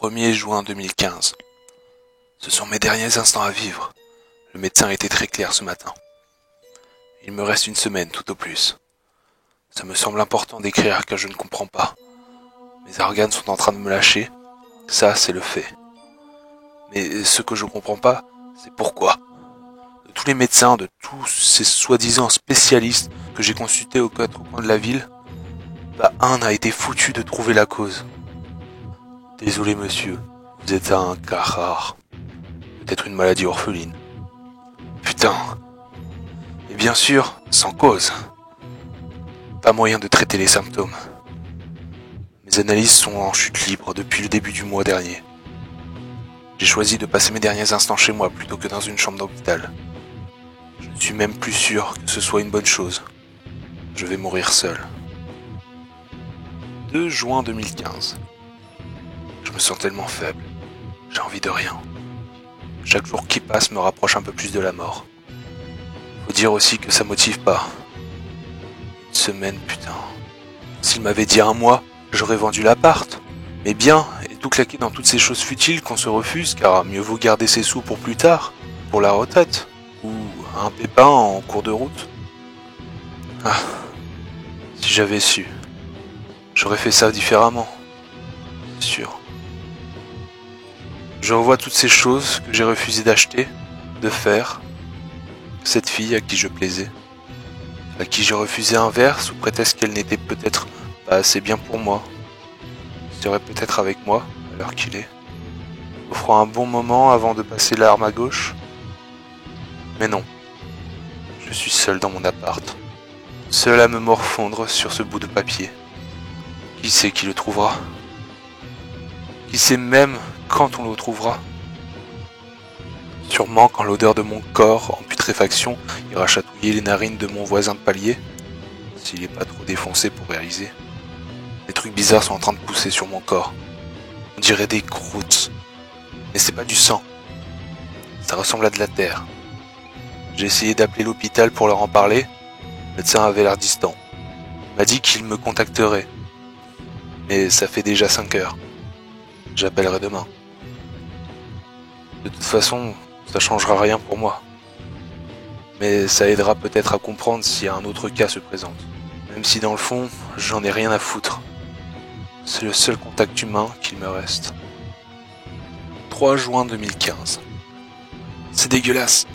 1er juin 2015. Ce sont mes derniers instants à vivre. Le médecin a été très clair ce matin. Il me reste une semaine tout au plus. Ça me semble important d'écrire car je ne comprends pas. Mes organes sont en train de me lâcher. Ça, c'est le fait. Mais ce que je comprends pas, c'est pourquoi. De tous les médecins, de tous ces soi-disant spécialistes que j'ai consultés aux quatre coins de la ville, pas un n'a été foutu de trouver la cause. Désolé monsieur, vous êtes un cas rare. Peut-être une maladie orpheline. Putain. Et bien sûr, sans cause. Pas moyen de traiter les symptômes. Mes analyses sont en chute libre depuis le début du mois dernier. J'ai choisi de passer mes derniers instants chez moi plutôt que dans une chambre d'hôpital. Je ne suis même plus sûr que ce soit une bonne chose. Je vais mourir seul. 2 juin 2015. Je me sens tellement faible. J'ai envie de rien. Chaque jour qui passe me rapproche un peu plus de la mort. Faut dire aussi que ça motive pas. Une semaine, putain. S'il m'avait dit un mois, j'aurais vendu l'appart. Mais bien, et tout claquer dans toutes ces choses futiles qu'on se refuse, car mieux vaut garder ses sous pour plus tard, pour la retraite, ou un pépin en cours de route. Ah, si j'avais su, j'aurais fait ça différemment, c'est sûr. Je revois toutes ces choses que j'ai refusé d'acheter, de faire. Cette fille à qui je plaisais, à qui j'ai refusé un verre sous prétexte qu'elle n'était peut-être pas assez bien pour moi. Serait peut-être avec moi, à l'heure qu'il est, offrant un bon moment avant de passer l'arme à gauche. Mais non, je suis seul dans mon appart, seul à me morfondre sur ce bout de papier. Qui sait qui le trouvera? Qui sait même quand on le trouvera? Sûrement quand l'odeur de mon corps en putréfaction ira chatouiller les narines de mon voisin de palier, s'il n'est pas trop défoncé pour réaliser. Des trucs bizarres sont en train de pousser sur mon corps. On dirait des croûtes. Mais c'est pas du sang. Ça ressemble à de la terre. J'ai essayé d'appeler l'hôpital pour leur en parler. Le médecin avait l'air distant. Il m'a dit qu'il me contacterait. Mais ça fait déjà 5 heures. J'appellerai demain. De toute façon, ça changera rien pour moi. Mais ça aidera peut-être à comprendre si un autre cas se présente. Même si dans le fond, j'en ai rien à foutre. C'est le seul contact humain qu'il me reste. 3 juin 2015. C'est dégueulasse.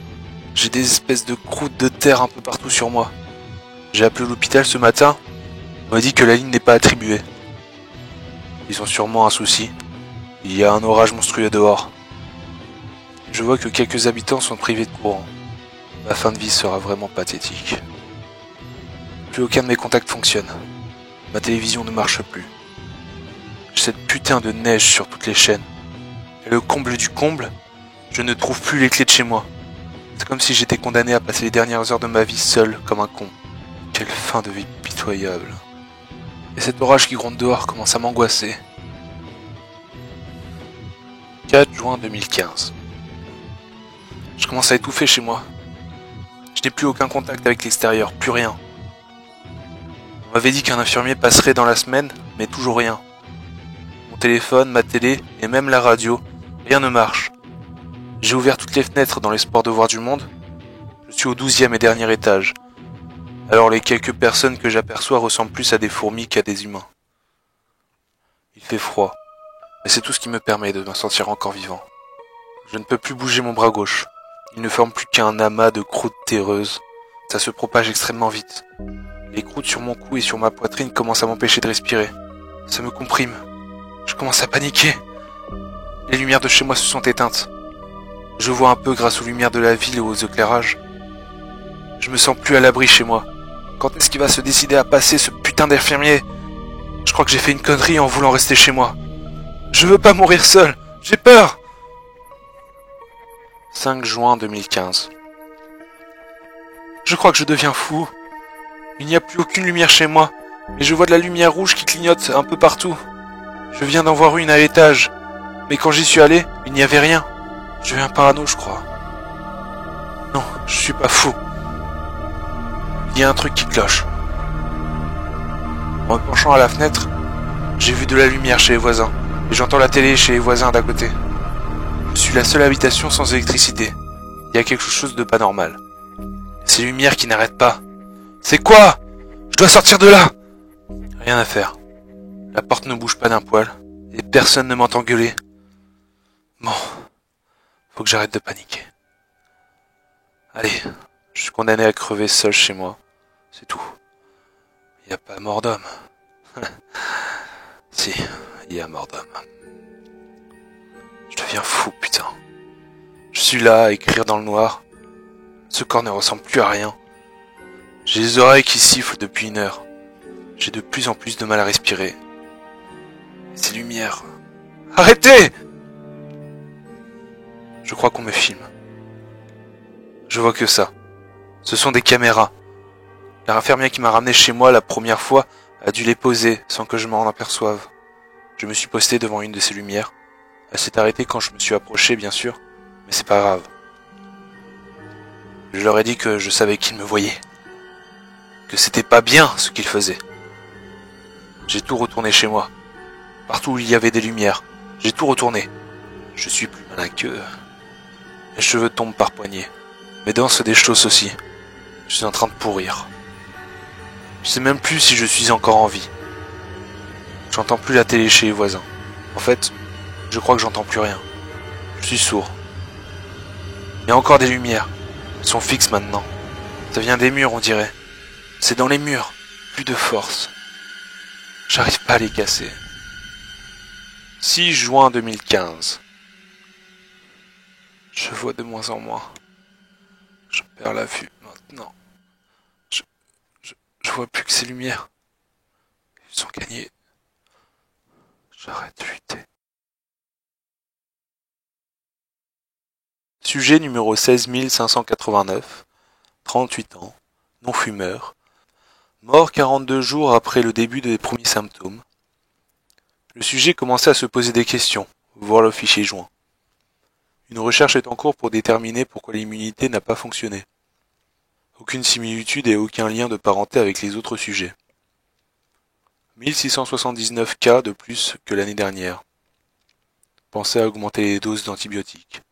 J'ai des espèces de croûtes de terre un peu partout sur moi. J'ai appelé l'hôpital ce matin. On m'a dit que la ligne n'est pas attribuée. Ils ont sûrement un souci. Il y a un orage monstrueux dehors. Je vois que quelques habitants sont privés de courant. Ma fin de vie sera vraiment pathétique. Plus aucun de mes contacts fonctionne. Ma télévision ne marche plus. J'ai cette putain de neige sur toutes les chaînes. Et le comble du comble, je ne trouve plus les clés de chez moi. C'est comme si j'étais condamné à passer les dernières heures de ma vie seul comme un con. Quelle fin de vie pitoyable. Et cet orage qui gronde dehors commence à m'angoisser. 4 juin 2015. Je commence à étouffer chez moi. Je n'ai plus aucun contact avec l'extérieur, plus rien. On m'avait dit qu'un infirmier passerait dans la semaine, mais toujours rien. Mon téléphone, ma télé et même la radio, rien ne marche. J'ai ouvert toutes les fenêtres dans l'espoir de voir du monde. Je suis au 12e et dernier étage. Alors les quelques personnes que j'aperçois ressemblent plus à des fourmis qu'à des humains. Il fait froid, mais c'est tout ce qui me permet de me sentir encore vivant. Je ne peux plus bouger mon bras gauche. Il ne forme plus qu'un amas de croûtes terreuses. Ça se propage extrêmement vite. Les croûtes sur mon cou et sur ma poitrine commencent à m'empêcher de respirer. Ça me comprime. Je commence à paniquer. Les lumières de chez moi se sont éteintes. Je vois un peu grâce aux lumières de la ville et aux éclairages. Je me sens plus à l'abri chez moi. Quand est-ce qu'il va se décider à passer, ce putain d'infirmier? Je crois que j'ai fait une connerie en voulant rester chez moi. Je veux pas mourir seul. J'ai peur. 5 juin 2015. Je crois que je deviens fou. Il n'y a plus aucune lumière chez moi, mais je vois de la lumière rouge qui clignote un peu partout. Je viens d'en voir une à l'étage, mais quand j'y suis allé, il n'y avait rien. Je deviens parano, je crois. Non, je suis pas fou. Il y a un truc qui cloche. En me penchant à la fenêtre, j'ai vu de la lumière chez les voisins. Et j'entends la télé chez les voisins d'à côté. Je suis la seule habitation sans électricité. Il y a quelque chose de pas normal. Ces lumières qui n'arrêtent pas. C'est quoi? Je dois sortir de là! Rien à faire. La porte ne bouge pas d'un poil. Et personne ne m'entend gueuler. Bon, faut que j'arrête de paniquer. Allez, je suis condamné à crever seul chez moi. C'est tout. Il n'y a pas mort d'homme. Si, il y a mort d'homme. Je deviens fou, putain. Je suis là à écrire dans le noir. Ce corps ne ressemble plus à rien. J'ai les oreilles qui sifflent depuis 1 heure. J'ai de plus en plus de mal à respirer. Et ces lumières... Arrêtez! Je crois qu'on me filme. Je vois que ça. Ce sont des caméras. L'infirmière qui m'a ramené chez moi la première fois a dû les poser sans que je m'en aperçoive. Je me suis posté devant une de ces lumières. Elle s'est arrêtée quand je me suis approché, bien sûr, mais c'est pas grave. Je leur ai dit que je savais qu'ils me voyaient. Que c'était pas bien ce qu'ils faisaient. J'ai tout retourné chez moi. Partout où il y avait des lumières, j'ai tout retourné. Je suis plus malin qu'eux. Mes cheveux tombent par poignées. Mes dents se déchaussent aussi. Je suis en train de pourrir. Je sais même plus si je suis encore en vie. J'entends plus la télé chez les voisins. En fait, je crois que j'entends plus rien. Je suis sourd. Il y a encore des lumières. Elles sont fixes maintenant. Ça vient des murs, on dirait. C'est dans les murs. Plus de force. J'arrive pas à les casser. 6 juin 2015. Je vois de moins en moins. Je perds la vue maintenant. Je vois plus que ces lumières. Ils sont gagnés. J'arrête de lutter. Sujet numéro 16589, 38 ans, non-fumeur, mort 42 jours après le début des premiers symptômes. Le sujet commençait à se poser des questions, voir le fichier joint. Une recherche est en cours pour déterminer pourquoi l'immunité n'a pas fonctionné. Aucune similitude et aucun lien de parenté avec les autres sujets. 1679 cas de plus que l'année dernière. Pensez à augmenter les doses d'antibiotiques.